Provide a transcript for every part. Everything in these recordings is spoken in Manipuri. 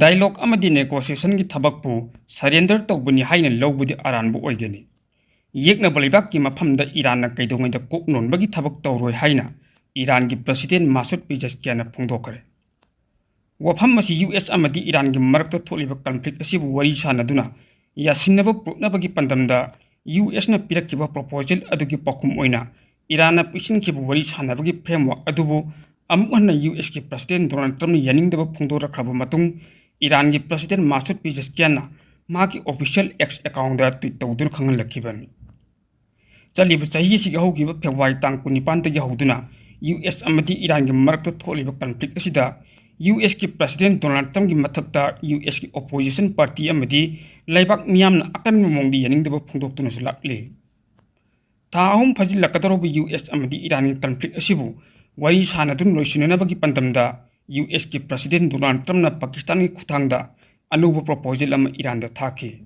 Dialogue amadi negotiation ki thabakpu surrender tawbani haina lowbudi aranbu oigani. Yekna balibak ki maphamda Iran na kaidongai da koknon bagi thabak tawroi haina Iran ki President Masoud Pezeshkian phongdokare. Wafam masi US amadi Iran ki marakta tholiba conflict asibu wari sanaduna yasinaba prutnabagi pandamda US na pirakkiba proposal adugi pakum oina Iran na pisinkibu wari sanabagi framework adubu amukhanna US ki President Donald Trump ni yaningdaba phongdorakraba matung Iran ki President Masoud Pezeshkian ma ki official X account da tweet tawdun khangal lakhibani. Chaliba chahi si gahu ki February tang 19 ta yahuduna US amadi Iran ki marakta tholiba conflict asida US ki President Donald Trump ki mathakta US ki opposition party amadi laibak miyamna akan mongdi yaningdaba phongdoktuna sulakle. Tahum phajil lakatarobu US amadi Iran ki conflict asibu wari sanadun loisinanabagi pandamda US ki President Donald Trump na Pakistan ki khuthangda anubu proposal ama Iran da thaki.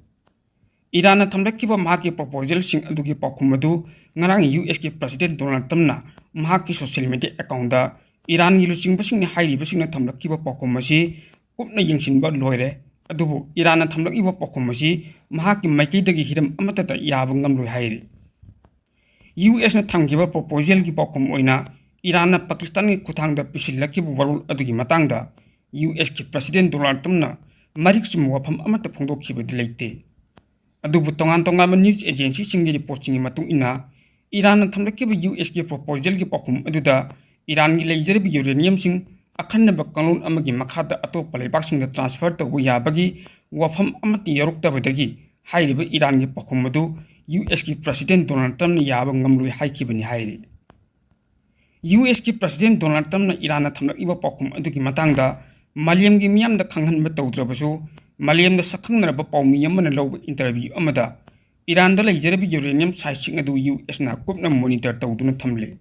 Iran na thamlakkiba mahaki proposal sing adugi pakhumadu ngarang US ki President Donald Trump na mahaki social media account da Iran gi lusingbasing ni hairibasing na thamlakkiba pakhumasi kupna yingsinba loire adubu Iran na thamlakkiba pakhumasi mahaki maikaidagi hiram amata ta yaba ngamloi hairi. US na thamgiba proposal gi pakhum oina Iran na Pakistan ki kuthangda pisilakkibu warul adugi matangda US ki President Donald Trump na marik sum wafam amata phongdokkibadi leite. Adubu tongan news agency singi report singi matung ina Iran na thamlakkiba US ki proposal gi pakhum aduda Iran gi leijaribi uranium sing akhanaba kanun amagi makhada atopa leibak sing da transfer tawbu yabagi wafam amati yaruktabadagi hairiba Iran gi pakhum adu US ki President Donald Trump na yaba ngamlui haikibani hairi. US ki President Donald Trump na Iran na thamlakiba pakhum adugi matangda Maliam gi miyam da khanghanba tawdrabasu Maliam da sakhangnaraba pawmi amana lawba interview amada Iran da leijarabi uranium site adu US na kupna monitor tawduna thamle.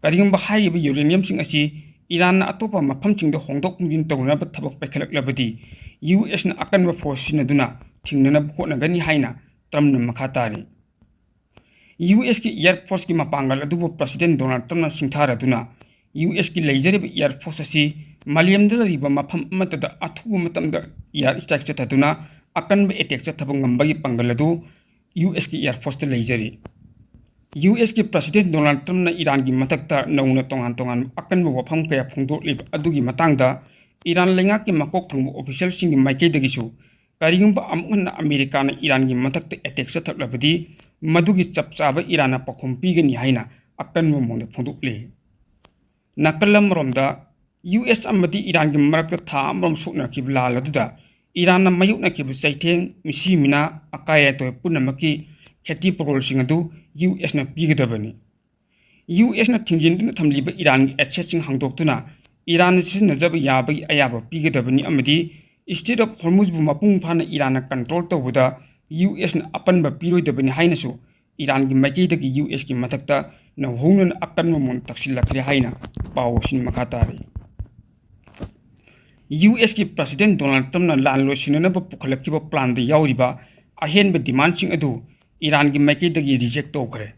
Karigamba haiba uranium sing asi Iran na atopa mafamching da hongdok punjin tawna ba thabak paikhlaklabadi US na akanba force sinaduna thingnana bhotnagani haina Trump na makhatari. US ki Air Force ki mapangal adubu President Donald Trump na singtharaduna US ki leijarabi Air Force asi Maliam da riba mafam amata da athugu matamda Air Strike chataduna akanba attack chathabang ngambagi pangaladu US ki Air Force da leijari. US ki President Donald Trump na Iran ki matakta nauna tongan akanba wafam kaya phongdoklib adugi matangda Iran lenga ki makok thangbu official singi maikaidagi karigumba amukhanna America na Iran ki matakta attack chathaklabadi madugi chapchaba Iran na pakhum pigani haina akanba mongda phongdokle. Nakalam romda US amadi Iran ki marakta tha amram sukna ki blaladu Iran na mayukna ki chaitheng misi mina akaya to punamaki kheti prol singadu US na pigadabani. US na thingjinduna thamliba Iran ki accessing hangdoktuna Iran sinajaba yabagi ayaba pigadabani amadi State of Hormuz bu mapung phana Iran na control tawbuda US na apanba piroidabani hainasu Iran ki maikaidagi US ki matakta na hongna akanma mon taksilakri haina pawosin makatari. US ki President Donald Trump na lanlo sinanaba pukhalakkiba plan da yauriba ahenba demand sing adu Iran ki maikaidagi reject tawkhare.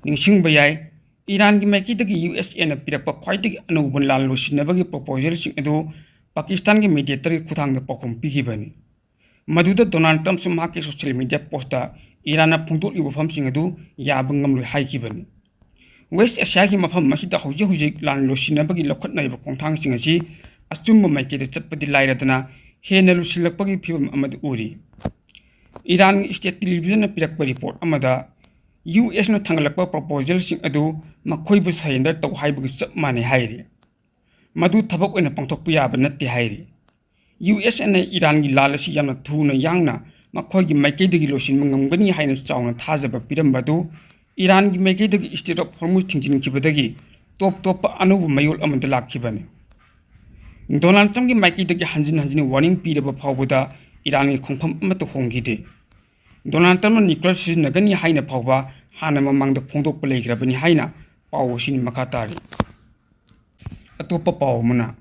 Ningsingba yai Iran ki maikaidagi USA na pirakpa khwaidagi anuban lanlo sinabagi proposal sing adu Pakistan ki mediator ki khuthangda pakhum pigibani. Maduda Donald Trump su mahaki social media post da Iran na phungdokli wafam sing adu yaba ngamloi haikibani. West Asia ki mafam masida hujik lanlo sinabagi lokhatnaiba khongthang sing asi achumba maikeda chatpadi lairadana hena lusilakpagi phibam amad uri. Iran state television na pirakpa report amada US na thangalakpa proposal sing adu makhoibu surrender taw haibagi chap mane hairi. Madu thabak oina pangthokpa yaba natte hairi. US na Iran gi lalasi yamna thuna yangna makhoigi maikaidagi losin mangamgani haina chawna thajaba pirambadu Iran gi maikaidagi State of Hormuz thingjinkhibadagi top anubu mayol amada lakhibani. Donald Trump ki maikaidagi hanjin warning piraba phawbada Iran ki khongpham amata hongide. Donald Trump nuclear siznagani haina phawba hana mamangda phongdokpa leigrabani haina pawosin makatari. Atopa pawmana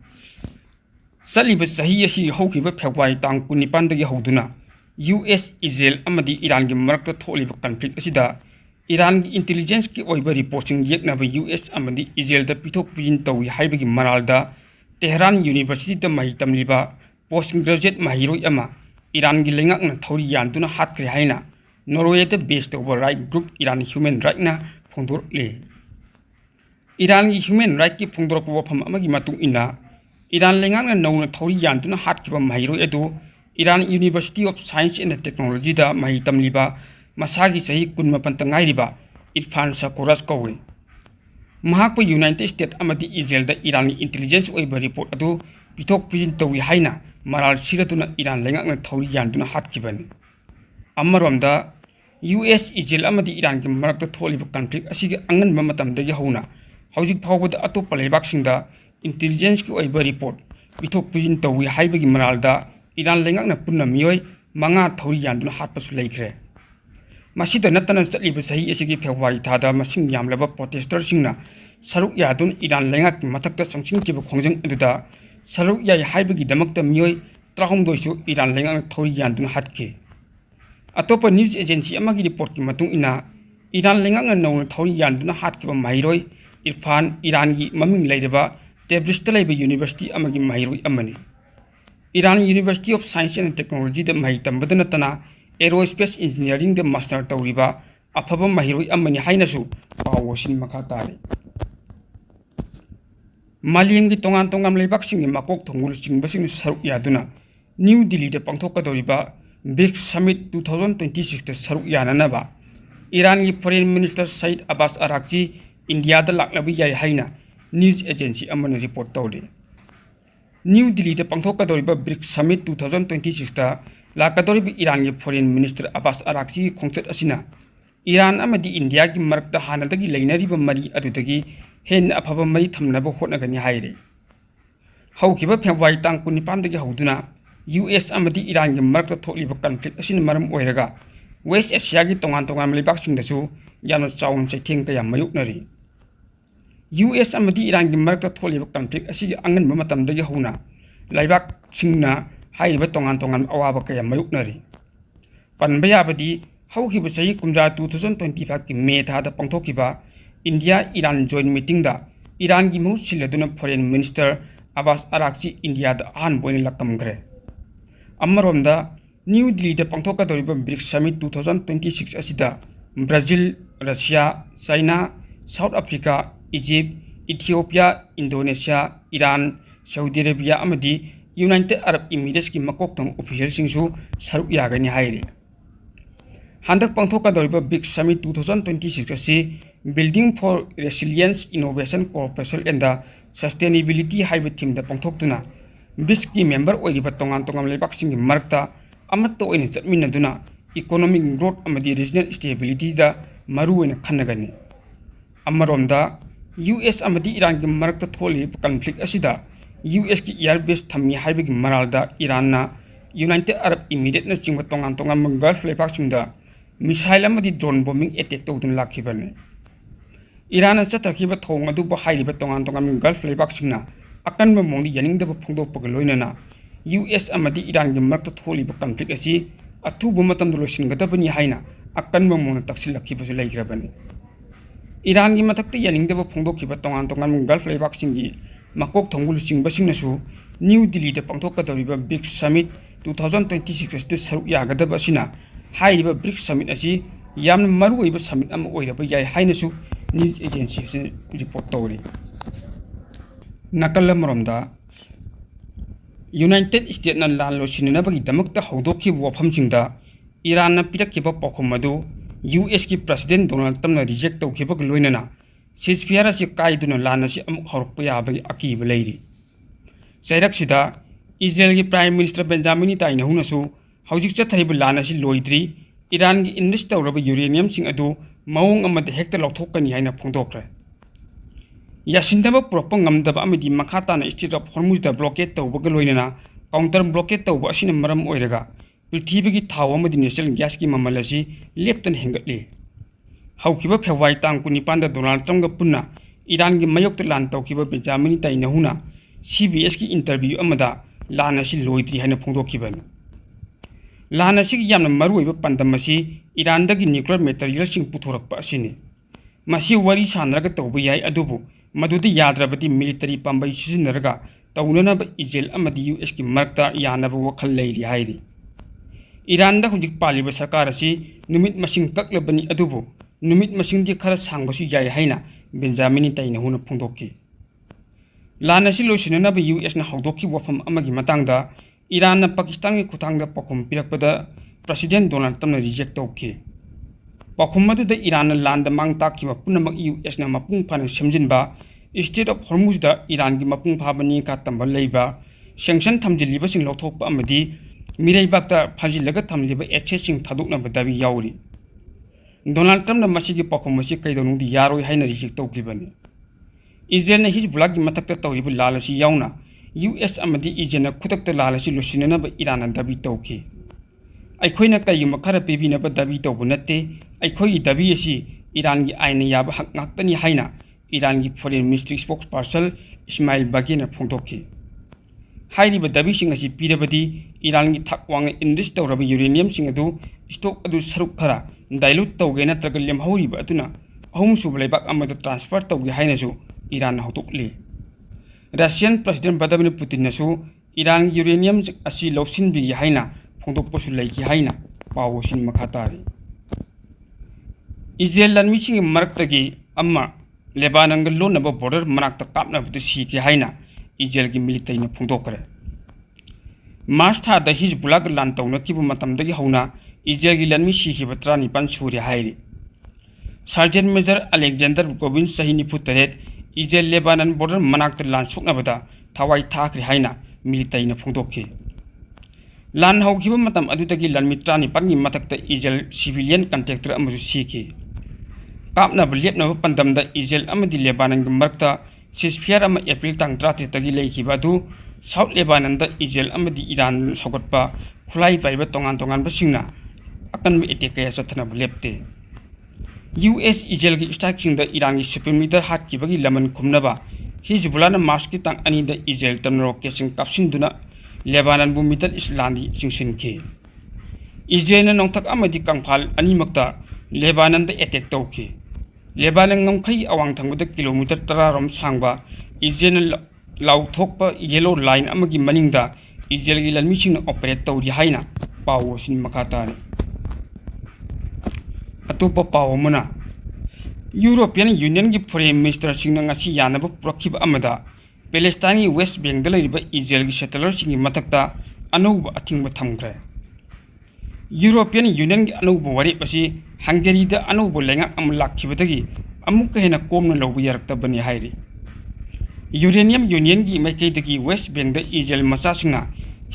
Saliba sahi asi hawkiba February tang 19 dagi hawduna US Israel amadi Iran ki marakta tholiba conflict asida Iran ki intelligence ki oiba reporting yeknaba US amadi Israel da pithok pijin tawi haibagi maralda Tehran University da mahi tamliba post graduate mahiroi ama Iran gi lengak na thori yan tuna hat kre haina Norway the based over right group Iran human right na phongdor le Iran gi human right ki phongdor ko pham ama gi matung ina Iran lengak na no na thori yan tuna hat ki ba mahiroi edu Iran University of Science and Technology da mahi tamliba masagi sahi kunma pantangai riba Irfan Sakuras kowe mahakpa United States amadi Israel da Iran intelligence oiba report adu pitok pijin tawi haina maral siratuna Iran lengak na thori yan tuna hat ki bani Amaramda US Israel amadi Iran ki marakta tholiba conflict asigi angan ba matam da yahuna hojik phawbada atopa leibak singda intelligence ki oiba report pitok pijin tawi haiba gi maral da Iran lengak na punna miyoi manga thori yan tuna hat pasu leikre masida natana chaliba sahi asigi February thada masing yamlaba protester singna saruk yadun Iran lengak mathakta sangsin ki ba khongjang aduda saruk yai haibagi damakta miyoi trahom doisu Iran lengak thori yan tuna hatke atopa news agency amagi report ki matung ina Iran lengak na no thori yan tuna hatke ba mairoi Irfan Iran gi maming leireba Tabriz laiba university amagi mairoi amani Iran University of Science and Technology da mahi tambadana tana aerospace engineering da master tawriba afaba mahiroi amani hainasu pawosin makha tare Malim gi tongan tongam leibak singi makok thongul singbasing saruk yaduna New Delhi da pangthok doriba BRICS Summit 2026 da saruk yanana ba Iran gi Foreign Minister Said Abbas Araghchi India da laklabi yai haina news agency amana report tawde New Delhi da pangthok doriba BRICS Summit 2026 da lakadoriba Iran gi Foreign Minister Abbas Araghchi khongchat asina Iran amadi India gi marakta hanadagi leinariba mari adudagi hen afaba mari thamnaba hotnagani haire haukiba February tang 19 dagi hauduna US amadi Iran gi marakta tholiba conflict asin maram oiraga West Asia gi tongan leibak singdasu yamna chaun chaitheng ka yam mayuknari US amadi Iran gi marakta tholiba conflict asigi angan matam dagi hauna leibak singna haiba tongan awaba ka yam mayuknari panba yabadi haukiba sahi kumja 2025 ki May thada pangthokiba India Iran joint meeting da Iran gi mu siladuna Foreign Minister Abbas Araghchi India da an boin lakam gre Amaramda New Delhi da pangthoka doriba BRICS Summit 2026 asida Brazil Russia China South Africa Egypt Ethiopia Indonesia Iran Saudi Arabia amadi United Arab Emirates ki makokthang official singsu saruk yagani haire Handak pangthoka doriba BRICS Summit 2026 asi Building for Resilience Innovation Cooperation and the Sustainability haiba theme da pangthoktuna BRICS ki member oiriba tongan leibak singi marakta amatta oina chatminaduna economic growth amadi regional stability da maru oina khannagani Amaromda US amadi Iran ki marakta tholi conflict asida US ki air base thammi haiba gi maralda Iran na United Arab Emirates na chingba tongan Gulf leibak singda missile amadi drone bombing attack tawdun lakhibane Iran chatakhiba thong adu ba hairiba tongan Gulf leibak singna akanba mongdi yaningdaba phongdokpa loinana US amadi Iran gi marakta tholiba conflict asi athuba matam losingadabani haina akanba mongna taksilakhibasu leigrabani Iran gi matakta yaningdaba phongdokhiba tongan Gulf leibak singi makok thongul singbasingnasu New Delhi da pangthokadoriba BRICS Summit 2026 da saruk yagadaba asina hairiba BRICS Summit asi yamna maruoiba summit ama oiraba yai hainasu news agency se report tawri nakalla maromda United States na lan lo sinabagi damakta hawdokhi wafam singda Iran na pirakkiba pakhum adu US ki President Donald Trump na reject tawkhiba loinana ceasefire si kaiduna lan si amuk horokpa yabagi akiba leiri sairak sida Israel ki Prime Minister Benjamin Netanyahu nasu hawjik chathariba lan si loidri Iran gi invest tawraba uranium sing adu maung amade hekta lokthokani haina phongdokre Yasindaba propang ngamdaba amadi makhata na Strait of Hormuz da blockade tawbaga loinana counter blockade tawba asina maram oiraga prithibigi thaw amadi natural gas ki mamal asi leptan hengatli haukiba February tang 19 da Donald Trump ga punna Iran gi mayokta lan tawkiba Benjamin Netanyahu na CBS ki interview amada lan asi loidri haina phongdokibani lan asi yamna maruiba pandam asi Iran da gi nuclear material sing puthorakpa asini masi wari sanraga tawba yai adubu Madudi yadrabati military pambai sizinaraga तौननब इजेल अमदी US की मरक्ता यानब वखल लेरी हाइरी इरान दा हुजिक पालिब सरकार असि नुमित मसिंग कक्लबनी अदुबो नुमित मसिंग दि खरा सांगबसु याय हाइना बेंजामिनी ताइना हुना फोंदोकी लान असि लोसिननब US ना हौदोकी वफम अमगी मतंगदा इरान ना पाकिस्तान की खुथांगदा पखुम पिरकपदा प्रेसिडेंट डोनाल्ड ट्रम्पना रिजेक्ट तौकी पखुम मदुदा इरान लांद मांग ताकिबा पुनमक US ना मपुंग फाना सेमजिनबा स्टेट ऑफ हॉर्मुज दा इरान की मपुंग फाबनी का तंबा लेबा सैंक्शन थमजिलिबा सिंग लौथोकपा अमदी मिरैबाकता फाजिलगा थमलिबा एक्सेस सिंग थादोकनबा दाबी याउरी डोनाल्ड ट्रम्पना मसिगी पखुम मसि कैदोनुंदी यारोय हाइना रिजेक्ट तौकीबनी इजराइलना हिजबुल्लाह की मतकता तौरिबा लालसी याउना US अमदी इजराइलना खुदकता लालसी लोसिननबा इरान दाबी तौकी अखोइना कयुम खरा पेबिनबा दाबी तौबु नत्ते अखोइगी दाबी असि इरान की आइन याबा हक ngakतनी हाइना इरान की foreign ministry spokesperson Ismail बागेना फोंदोकी हाइरिबा दाबी सिंग असि पिरबदी इरान की थक वांग इंडस्ट्री तौरबा यूरेनियम सिंग अदु स्टॉक अदु सरुक खरा डाइल्यूट तौगे नत्रगा लेमहौरिबा अदुना अहुम सुब लेबाक अमदा ट्रांसफर तौगे हाइनासु इरान हौतोकले रशियन प्रेसिडेंट व्लादिमीर पुतिनसु इरान यूरेनियम असि लौसिनबि हाइना फोंदोकपसु लेखि हाइना पावसिन मखा तारि इजराइल लनमिसिंग मरक्तगी अम्मा लेबानन लोनब बॉर्डर मनाक्ता कापनबदु सीखे हाइना इजराइल की मिलिटरीना फोंदोकरे मार्च थादा हिजबुल्लाह लान तौनकिबु मतमदगी हौना इजराइल की लनमि सीखिबा 19 सूर्य हाइरि सर्जेंट मेजर अलेक्जेंडर गोबिन सही 93 इजराइल लेबानन बॉर्डर मनाक्ता लान सुकनबदा थवाई थाखरि हाइना मिलिटरीना फोंदोकि लान हौखिबा मतम अदुदगी लनमि 19 की मथक्ता इजराइल सिविलियन कॉन्ट्रैक्टर अमसु सीखि कापनब लेपनब पंदमदा इजराइल अमदी लेबानन की मरक्ता सिसफियर अमा एप्रिल तंग 30 तगी लेखिबा अदु साउथ लेबानन दा इजराइल अमदी इरान सगतपा खुलाई पाइबा तोंगान तोंगान बसिंगना अकनब एटेक कया चथनब लेपते US इजराइल की स्ट्राइकिंग दा इरान की सुप्रीम लीडर हाटकिबगी लमन खुमनबा हिजबुल्लाह मार्च की तंग अनि दा इजराइल तमरो केसिंग कापसिनदुना लेबानन बु मिडल इस्लांदी सिंसिनके इजराइल नौथक अमदी कंफाल अनिमक्ता लेबानन दा एटेक तौकी Lebanon ngomkhai awang thangbada kilometer 10 rom sangba Israel लाउथोकपा येलो लाइन अमगी मनिंगदा इजराइल की लनमिसिंग ऑपरेट तौरी हाइना पावसिन मखातानि अतोपा पावमना यूरोपियन यूनियन की फॉरेन मिनिस्टर सिंगना ngasi yanaba पुरखिबा अमदा पैलेस्टाइन की वेस्ट बैंक दा लैरिबा इजराइल की सेटलर सिंग की मतकता अनौबा अथिंगबा थमग्रे यूरोपियन यूनियन की अनौबा वरेप असि हंगेरी दा अनौबा लेंगा अम लाखिबदगी अमुक हेना कोमना लौबा यारक्तबनी हाइरि यूरेनियम यूनियन की मैकेदगी वेस्ट बैंक दा इजराइल मचासिंगना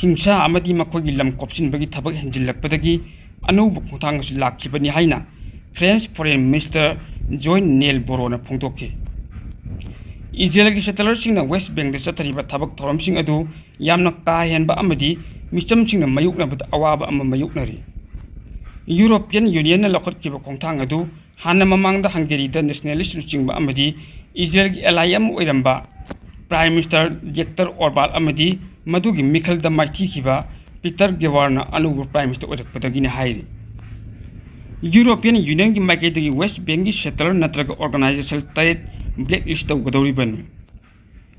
हिंसा अमदी मखोगी लम कोपसिनबगी थबक हेंजिलकपदगी अनौबा खुंथांगसु लाखिबनी हाइना French foreign minister Jean Noel बोरोना फोंदोकी इजराइल की सेटलर सिंगना वेस्ट बैंक दा चथरिबा थबक थोरमसिंग अदु यामना काहेनबा अमदी मिचम सिंगना मयुकनबदा अवाबा अमा मयुकनरी यूरोपियन यूनियन लखटकिबा खोंथांग अदु हाना ममांगदा हंगेरी दा नेशनलिस्ट लुचिंगबा अमदी इजराइल की एलायम ओइरंबा प्राइम मिनिस्टर विक्टर ओरबान अमदी मदुगी मिखलदा माइथिखिबा पीटर गेवारना अनुभव प्राइम मिनिस्टर ओइरकपदगिना हाइरि यूरोपियन यूनियन की माइकेदगी वेस्ट बैंक की सेटलर नत्रगा ऑर्गेनाइजेशन तरेट ब्लैक लिस्ट तौगदौरिबनी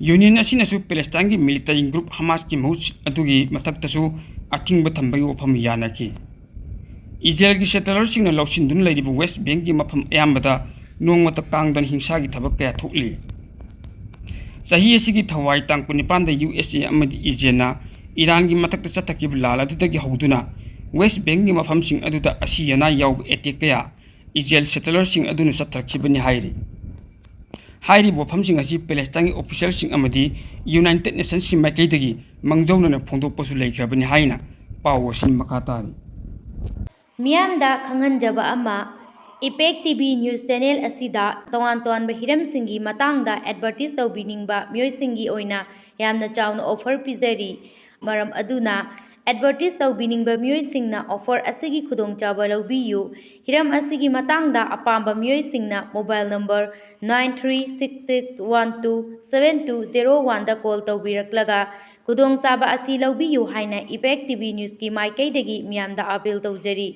यूनियन असिनसु पैलेस्टाइन की मिलिटरी ग्रुप हमास की महूत अदुगी मथक्तसु अथिंगबा थंबगी वफम यानकी इजराइल की सेटलर सिंगना लौसिनदुन लैरिबा वेस्ट बैंक की मफम अयामबदा नोंगमता कांगदन हिंसा की थबक कया थोकली चाही असिगी थवाई तांग 19 दा USA अमदी इजराइलना इरान की मथक्ता चथकिबा लाल अदुदगी हौदुना वेस्ट बैंक की मफम सिंग अदुदा असियना याव एटेक कया इजराइल सेटलर सिंग अदुना चथरखिबनी हाइरि हाइरि वफम सिंग असि पैलेस्टाइन की ऑफिशियल सिंग अमदी यूनाइटेड नेशंस की माइकेदगी मंगजौनना फोंदोकपसु लेखिबनी हाइना पावसिन मखातानि मियामदा खंगनजबा अमा इपेक टीवी न्यूज चैनल असिदा तोवान तोवानबा हिरमसिंगी मतांगदा एडवर्टाइज तौबिनिंगबा मियोइसिंगी ओइना यामना चाउना ऑफर पिजरी मरम अदुना एडवर्टाइज तौबिनिंगबा मियोइसिंगना ऑफर असिगी खुदोंचाबा लौबियु हिरम असिगी मतांगदा अपाम्बा मियोइसिंगना मोबाइल नंबर 9366127201 दा कॉल तौबिरक्लगा खुदोंचाबा असि लौबियु हाइना इपेक टीवी न्यूज की माइकैदगी मियामदा अपील तौजरी।